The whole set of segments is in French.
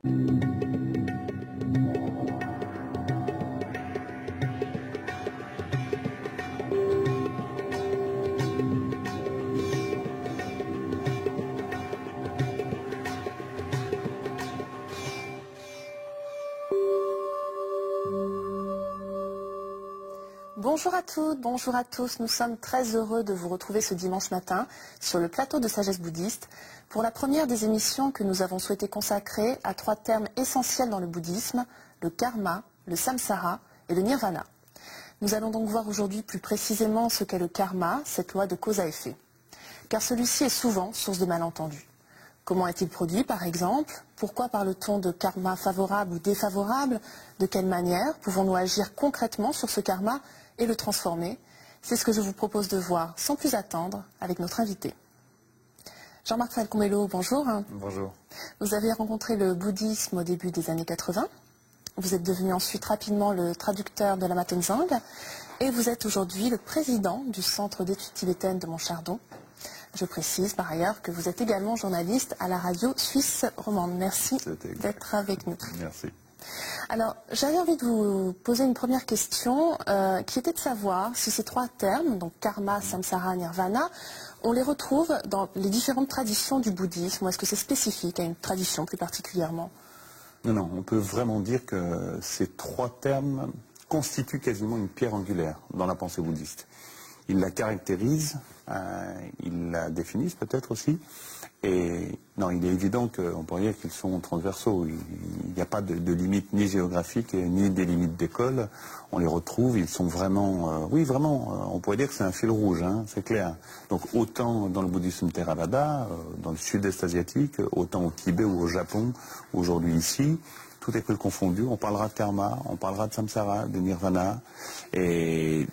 Bonjour à toutes, bonjour à tous. Nous sommes très heureux de vous retrouver ce dimanche matin sur le plateau de Sagesse Bouddhiste pour la première des émissions que nous avons souhaité consacrer à 3 termes essentiels dans le bouddhisme, le karma, le samsara et le nirvana. Nous allons donc voir aujourd'hui plus précisément ce qu'est le karma, cette loi de cause à effet. Car celui-ci est souvent source de malentendus. Comment est-il produit, par exemple? Pourquoi parle-t-on de karma favorable ou défavorable? De quelle manière pouvons-nous agir concrètement sur ce karma et le transformer? C'est ce que je vous propose de voir sans plus attendre avec notre invité. Jean-Marc Falcon-Mello, bonjour. Bonjour. Vous avez rencontré le bouddhisme au début des années 80. Vous êtes devenu ensuite rapidement le traducteur de Lama Tongzang et vous êtes aujourd'hui le président du Centre d'études tibétaines de Montchardon. Je précise par ailleurs que vous êtes également journaliste à la radio suisse romande. Merci d'être avec nous. Merci. Alors, j'avais envie de vous poser une première question qui était de savoir si ces 3 termes, donc karma, samsara, nirvana, on les retrouve dans les différentes traditions du bouddhisme ou est-ce que c'est spécifique à une tradition plus particulièrement? Non, on peut vraiment dire que ces 3 termes constituent quasiment une pierre angulaire dans la pensée bouddhiste. Ils la caractérisent, ils la définissent peut-être aussi. Et non, il est évident qu'on pourrait dire qu'ils sont transversaux. Il n'y a pas de limite ni géographique ni des limites d'école. On les retrouve, ils sont vraiment... oui, vraiment, on pourrait dire que c'est un fil rouge, hein, c'est clair. Donc autant dans le bouddhisme Theravada, dans le sud-est asiatique, autant au Tibet ou au Japon, aujourd'hui ici, tout est plus confondu. On parlera de karma, on parlera de samsara, de nirvana. Et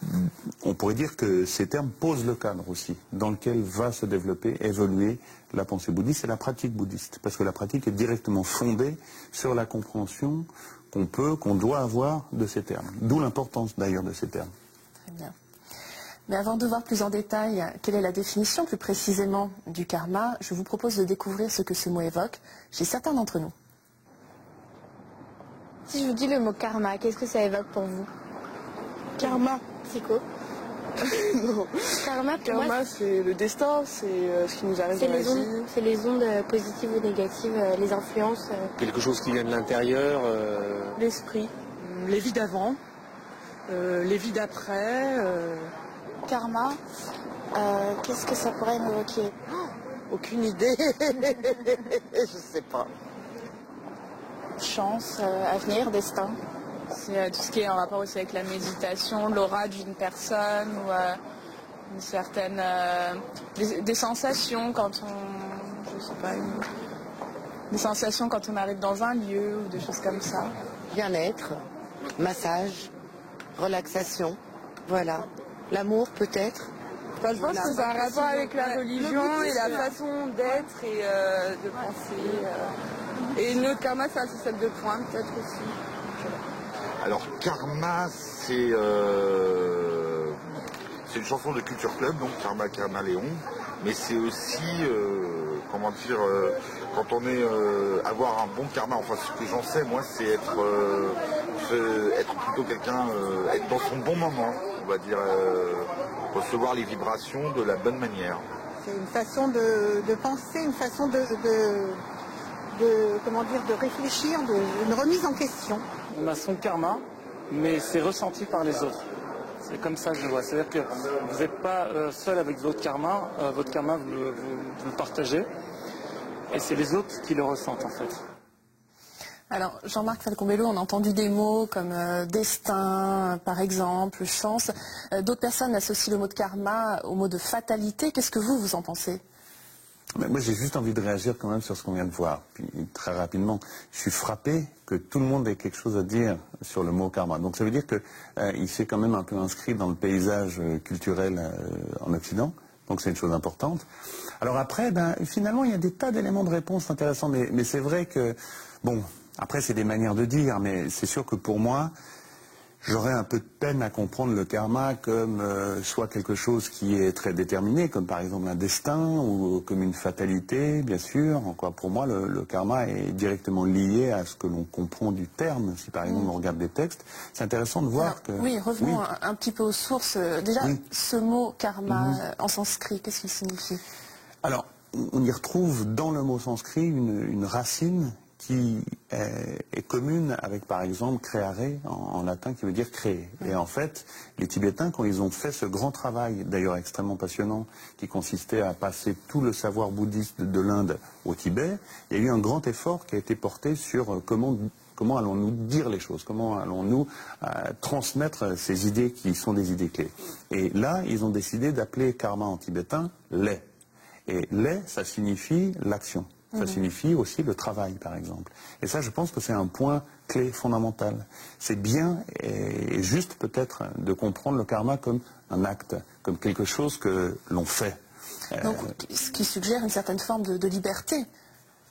on pourrait dire que ces termes posent le cadre aussi, dans lequel va se développer, évoluer la pensée bouddhiste et la pratique bouddhiste. Parce que la pratique est directement fondée sur la compréhension qu'on doit avoir de ces termes. D'où l'importance d'ailleurs de ces termes. Très bien. Mais avant de voir plus en détail quelle est la définition plus précisément du karma, je vous propose de découvrir ce que ce mot évoque chez certains d'entre nous. Si je vous dis le mot karma, qu'est-ce que ça évoque pour vous? Karma. C'est quoi? Non. Karma, pour moi, c'est le destin, c'est ce qui nous arrive dans la vie. c'est les ondes positives ou négatives, les influences. Quelque chose qui vient de l'intérieur. L'esprit, les vies d'avant, les vies d'après. Karma, qu'est-ce que ça pourrait m'évoquer? Aucune idée. Je sais pas. Chance, avenir, destin. C'est tout ce qui est en rapport aussi avec la méditation, l'aura d'une personne ou une certaine des sensations quand on, je sais pas, des sensations quand on arrive dans un lieu ou des choses comme ça. Bien-être, massage, relaxation, voilà. L'amour peut-être. Enfin, je pense que c'est un rapport avec la religion et la façon d'être et de penser. Et le karma, c'est un système de points peut-être aussi. Alors karma, c'est une chanson de Culture Club, donc Karma Karma Léon, mais c'est aussi, comment dire, quand on est avoir un bon karma, enfin ce que j'en sais moi, c'est être plutôt quelqu'un, être dans son bon moment, on va dire, recevoir les vibrations de la bonne manière. C'est une façon de penser, une façon de réfléchir, une remise en question. On a son karma, mais c'est ressenti par les autres. C'est comme ça que je vois. C'est-à-dire que vous n'êtes pas seul avec votre karma vous le partagez, et c'est les autres qui le ressentent en fait. Alors, Jean-Marc Falcon-Mello, on a entendu des mots comme destin, par exemple, chance. D'autres personnes associent le mot de karma au mot de fatalité. Qu'est-ce que vous en pensez? Moi, j'ai juste envie de réagir quand même sur ce qu'on vient de voir. Puis, très rapidement, je suis frappé que tout le monde ait quelque chose à dire sur le mot karma. Donc, ça veut dire qu'il s'est quand même un peu inscrit dans le paysage culturel en Occident. Donc, c'est une chose importante. Alors après, finalement, il y a des tas d'éléments de réponse intéressants. Mais c'est vrai que, bon, après, c'est des manières de dire. Mais c'est sûr que pour moi, J'aurais un peu de peine à comprendre le karma comme soit quelque chose qui est très déterminé, comme par exemple un destin, ou comme une fatalité, bien sûr. Encore, pour moi, le karma est directement lié à ce que l'on comprend du terme. Si par exemple on regarde des textes, c'est intéressant de voir que... Oui, revenons un petit peu aux sources. Déjà, ce mot karma en sanskrit, qu'est-ce qu'il signifie? Alors, on y retrouve dans le mot sanskrit une racine qui est commune avec, par exemple, créare en latin, qui veut dire créer. Et en fait, les Tibétains, quand ils ont fait ce grand travail, d'ailleurs extrêmement passionnant, qui consistait à passer tout le savoir bouddhiste de l'Inde au Tibet, il y a eu un grand effort qui a été porté sur comment allons-nous dire les choses, comment allons-nous transmettre ces idées qui sont des idées clés. Et là, ils ont décidé d'appeler karma en tibétain lait. Et lait, ça signifie l'action. Ça signifie aussi le travail, par exemple. Et ça, je pense que c'est un point clé fondamental. C'est bien et juste peut-être de comprendre le karma comme un acte, comme quelque chose que l'on fait. Donc, ce qui suggère une certaine forme de liberté.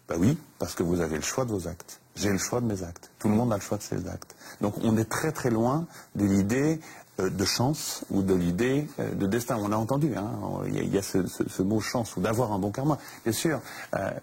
Ben oui, parce que vous avez le choix de vos actes. J'ai le choix de mes actes. Tout le monde a le choix de ses actes. Donc on est très très loin de l'idée de chance ou de l'idée de destin. On a entendu, hein, il y a ce mot chance ou d'avoir un bon karma, bien sûr.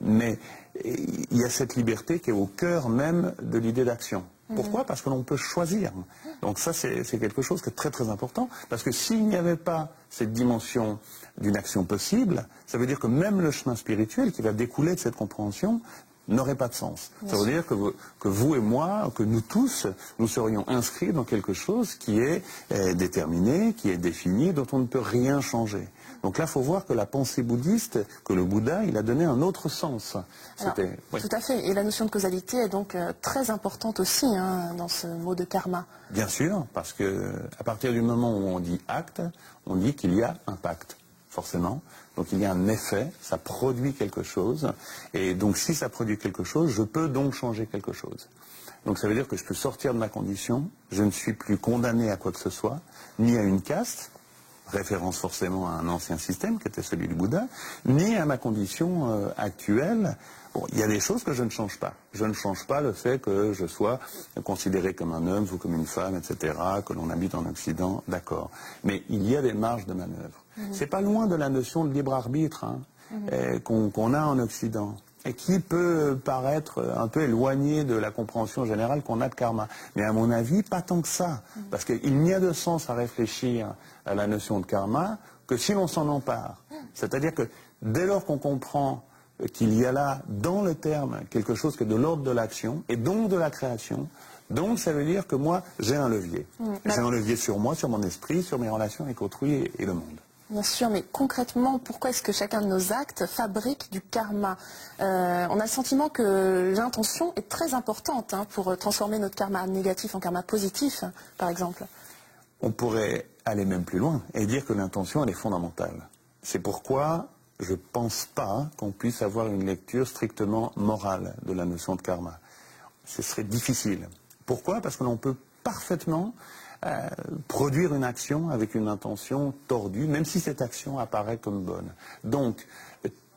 Mais il y a cette liberté qui est au cœur même de l'idée d'action. Pourquoi? Parce que l'on peut choisir. Donc ça, c'est quelque chose qui est très très important. Parce que s'il n'y avait pas cette dimension d'une action possible, ça veut dire que même le chemin spirituel qui va découler de cette compréhension n'aurait pas de sens. Ça veut dire que vous et moi, que nous tous, nous serions inscrits dans quelque chose qui est déterminé, qui est défini, dont on ne peut rien changer. Donc là, il faut voir que la pensée bouddhiste, que le Bouddha, il a donné un autre sens. Alors, tout à fait. Et la notion de causalité est donc très importante aussi dans ce mot de karma. Bien sûr, parce que à partir du moment où on dit acte, on dit qu'il y a impact, forcément. Donc il y a un effet, ça produit quelque chose. Et donc si ça produit quelque chose, je peux donc changer quelque chose. Donc ça veut dire que je peux sortir de ma condition, je ne suis plus condamné à quoi que ce soit, ni à une caste, référence forcément à un ancien système qui était celui du Bouddha, ni à ma condition actuelle. Bon, il y a des choses que je ne change pas. Je ne change pas le fait que je sois considéré comme un homme ou comme une femme, etc., que l'on habite en Occident, d'accord. Mais il y a des marges de manœuvre. C'est pas loin de la notion de libre arbitre qu'on a en Occident, et qui peut paraître un peu éloignée de la compréhension générale qu'on a de karma. Mais à mon avis, pas tant que ça. Parce qu'il n'y a de sens à réfléchir à la notion de karma que si l'on s'en empare. C'est-à-dire que dès lors qu'on comprend qu'il y a là, dans le terme, quelque chose qui est de l'ordre de l'action, et donc de la création, donc ça veut dire que moi, j'ai un levier. J'ai un levier sur moi, sur mon esprit, sur mes relations avec autrui et le monde. Bien sûr, mais concrètement, pourquoi est-ce que chacun de nos actes fabrique du karma? On a le sentiment que l'intention est très importante pour transformer notre karma négatif en karma positif, par exemple. On pourrait aller même plus loin et dire que l'intention, elle est fondamentale. C'est pourquoi je ne pense pas qu'on puisse avoir une lecture strictement morale de la notion de karma. Ce serait difficile. Pourquoi? Parce que l'on peut parfaitement produire une action avec une intention tordue, même si cette action apparaît comme bonne. Donc,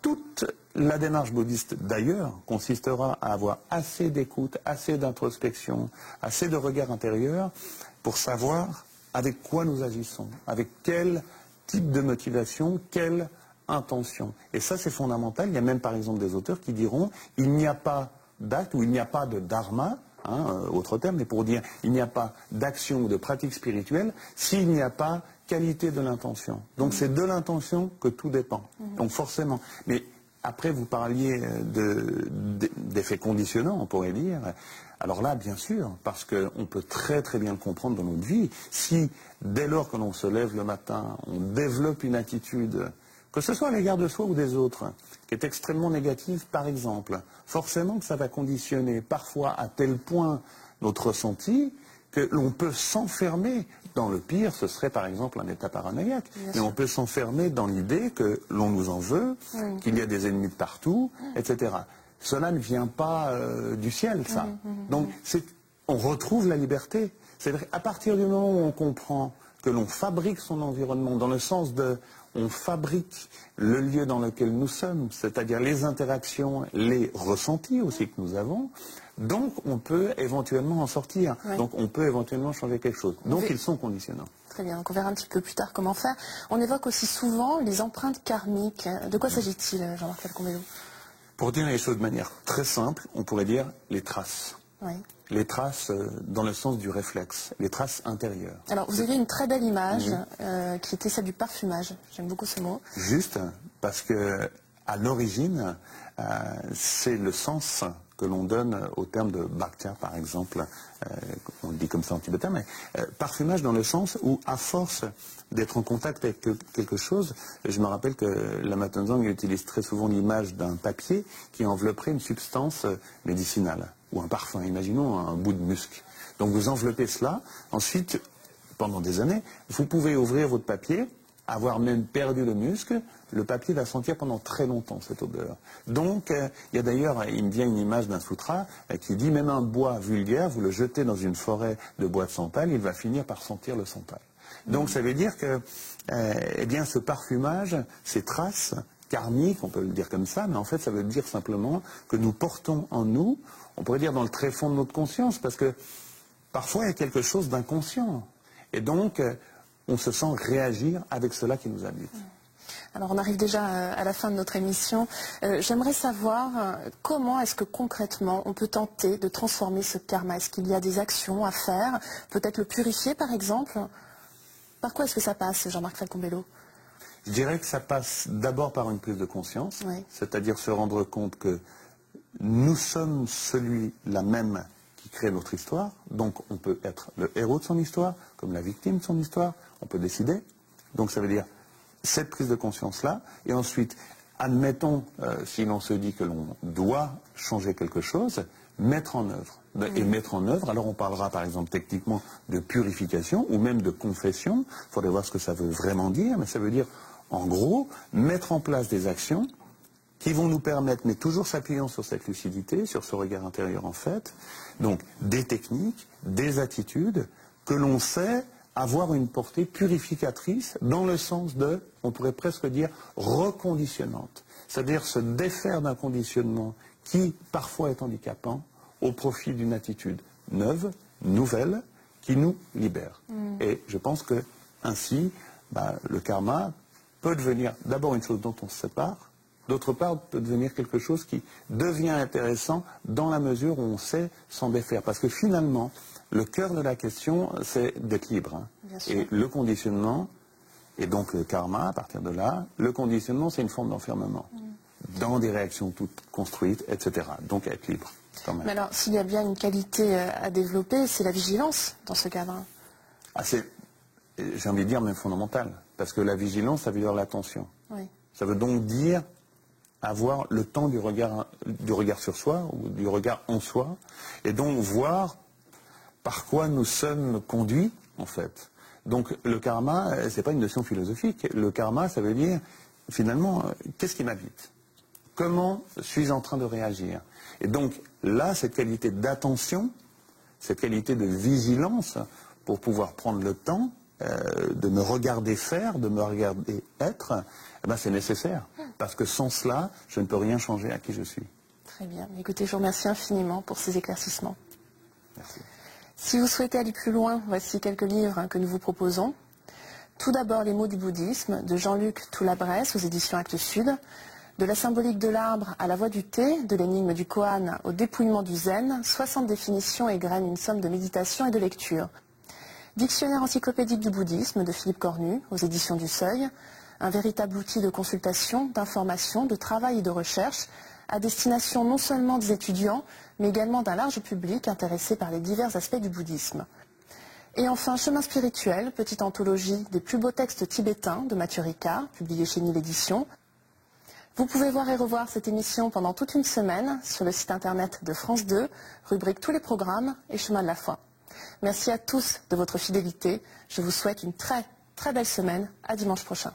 toute la démarche bouddhiste, d'ailleurs, consistera à avoir assez d'écoute, assez d'introspection, assez de regard intérieur pour savoir avec quoi nous agissons, avec quel type de motivation, quelle intention. Et ça, c'est fondamental. Il y a même, par exemple, des auteurs qui diront il n'y a pas d'acte ou il n'y a pas de dharma, autre terme, mais pour dire il n'y a pas d'action ou de pratique spirituelle s'il n'y a pas qualité de l'intention. Donc c'est de l'intention que tout dépend. Donc forcément. Mais après vous parliez d'effets conditionnants, on pourrait dire. Alors là, bien sûr, parce qu'on peut très très bien le comprendre dans notre vie. Si dès lors que l'on se lève le matin, on développe une attitude, que ce soit à l'égard de soi ou des autres, qui est extrêmement négative, par exemple, forcément que ça va conditionner parfois à tel point notre ressenti que l'on peut s'enfermer. Dans le pire, ce serait par exemple un état paranoïaque. Mais on peut s'enfermer dans l'idée que l'on nous en veut, qu'il y a des ennemis de partout, etc. Cela ne vient pas du ciel, ça. Donc on retrouve la liberté. C'est-à-dire qu'à partir du moment où on comprend que l'on fabrique son environnement dans le sens de on fabrique le lieu dans lequel nous sommes, c'est-à-dire les interactions, les ressentis aussi que nous avons. Donc on peut éventuellement en sortir, donc on peut éventuellement changer quelque chose. Donc ils sont conditionnants. Très bien, donc on verra un petit peu plus tard comment faire. On évoque aussi souvent les empreintes karmiques. De quoi s'agit-il, Jean-Marc Falcon-Bello? Pour dire les choses de manière très simple, on pourrait dire les traces. Oui. Les traces dans le sens du réflexe, les traces intérieures. Alors vous avez une très belle image qui était celle du parfumage. J'aime beaucoup ce mot. Juste parce que à l'origine, c'est le sens que l'on donne au terme de bhakya, par exemple, on le dit comme ça en tibétain, mais parfumage dans le sens où, à force d'être en contact avec quelque chose, je me rappelle que Lama Tenzang utilise très souvent l'image d'un papier qui envelopperait une substance médicinale, ou un parfum, imaginons un bout de musc. Donc vous enveloppez cela, ensuite, pendant des années, vous pouvez ouvrir votre papier, avoir même perdu le muscle, le papier va sentir pendant très longtemps cette odeur. Donc, il y a d'ailleurs, il me vient une image d'un sutra qui dit, même un bois vulgaire, vous le jetez dans une forêt de bois de santal, il va finir par sentir le santal. Donc, ça veut dire que, eh bien, ce parfumage, ces traces karmiques, on peut le dire comme ça, mais en fait, ça veut dire simplement que nous portons en nous, on pourrait dire dans le tréfonds de notre conscience, parce que parfois, il y a quelque chose d'inconscient. Et donc, on se sent réagir avec cela qui nous habite. Alors on arrive déjà à la fin de notre émission. J'aimerais savoir comment est-ce que concrètement on peut tenter de transformer ce karma. Est-ce qu'il y a des actions à faire? Peut-être le purifier par exemple? Par quoi est-ce que ça passe, Jean-Marc Falcon-Bello? Je dirais que ça passe d'abord par une prise de conscience, c'est-à-dire se rendre compte que nous sommes celui-là même qui crée notre histoire, donc on peut être le héros de son histoire, comme la victime de son histoire, on peut décider. Donc ça veut dire cette prise de conscience-là, et ensuite, admettons, si l'on se dit que l'on doit changer quelque chose, mettre en œuvre. Et mettre en œuvre, alors on parlera par exemple techniquement de purification, ou même de confession, il faudrait voir ce que ça veut vraiment dire, mais ça veut dire, en gros, mettre en place des actions qui vont nous permettre, mais toujours s'appuyant sur cette lucidité, sur ce regard intérieur en fait, donc des techniques, des attitudes que l'on sait avoir une portée purificatrice dans le sens de, on pourrait presque dire, reconditionnante. C'est-à-dire se défaire d'un conditionnement qui parfois est handicapant au profit d'une attitude neuve, nouvelle, qui nous libère. Et je pense que ainsi, le karma peut devenir d'abord une chose dont on se sépare, d'autre part, peut devenir quelque chose qui devient intéressant dans la mesure où on sait s'en défaire. Parce que finalement, le cœur de la question, c'est d'être libre. Et le conditionnement, et donc le karma, à partir de là, le conditionnement, c'est une forme d'enfermement. Dans des réactions toutes construites, etc. Donc être libre, quand même. Mais alors, s'il y a bien une qualité à développer, c'est la vigilance dans ce cadre. J'ai envie de dire même fondamentale. Parce que la vigilance, ça veut dire l'attention. Oui. Ça veut donc dire avoir le temps du regard sur soi, ou du regard en soi, et donc voir par quoi nous sommes conduits, en fait. Donc le karma, c'est pas une notion philosophique. Le karma, ça veut dire, finalement, qu'est-ce qui m'habite? Comment suis-je en train de réagir? Et donc là, cette qualité d'attention, cette qualité de vigilance, pour pouvoir prendre le temps de me regarder faire, de me regarder être, c'est nécessaire. Parce que sans cela, je ne peux rien changer à qui je suis. Très bien. Écoutez, je vous remercie infiniment pour ces éclaircissements. Merci. Si vous souhaitez aller plus loin, voici quelques livres que nous vous proposons. Tout d'abord, Les mots du bouddhisme, de Jean-Luc Toulabresse, aux éditions Actes Sud. De la symbolique de l'arbre à la voix du thé, de l'énigme du koan au dépouillement du zen, 60 définitions égrènent une somme de méditation et de lecture. Dictionnaire encyclopédique du bouddhisme, de Philippe Cornu, aux éditions du Seuil. Un véritable outil de consultation, d'information, de travail et de recherche, à destination non seulement des étudiants, mais également d'un large public intéressé par les divers aspects du bouddhisme. Et enfin, Chemin spirituel, petite anthologie des plus beaux textes tibétains de Mathieu Ricard, publié chez Nil Éditions. Vous pouvez voir et revoir cette émission pendant toute une semaine sur le site internet de France 2, rubrique tous les programmes et Chemin de la foi. Merci à tous de votre fidélité. Je vous souhaite une très, très belle semaine. À dimanche prochain.